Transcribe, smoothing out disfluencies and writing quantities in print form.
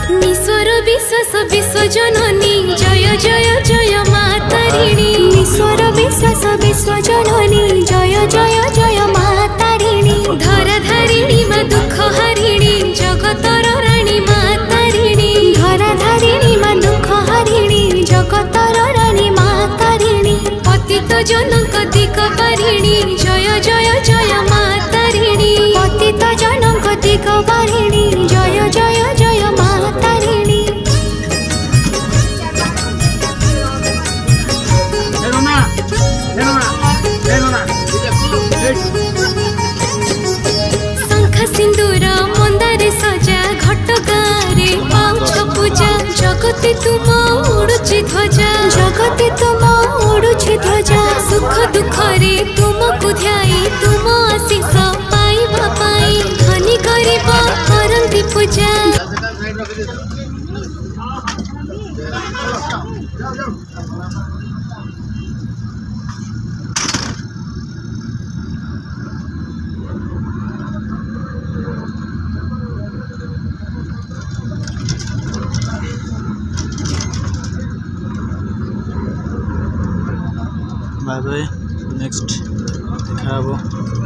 ईश्वर विश्वास विश्वजननी जय जय जय मातारिणी ईश्वर विश्वास विश्वजननी जय जय जय मातारिणी धराधारिणी मा दुख हरिणी जगतर राणी मातारिणी धराधारिणी मा दुख हरिणी जगतर राणी मातारिणी पतित जनक दिक पारिणी जय जय जय मातारिणी पतित जनक दिक पारिणी जय जय जय मातारिणी शंख सिंदूर मंदारे सजा घटगारे पाउछ पूजा जगते तुम उड़ुछि ध्वजा जगते तुम उड़ुछि ध्वजा सुख दुख रे तुमको ध्याई तुम आशीष पाइबा पाई धनी गरीब करंती पूजा बाय बाय नेक्स्ट देखा।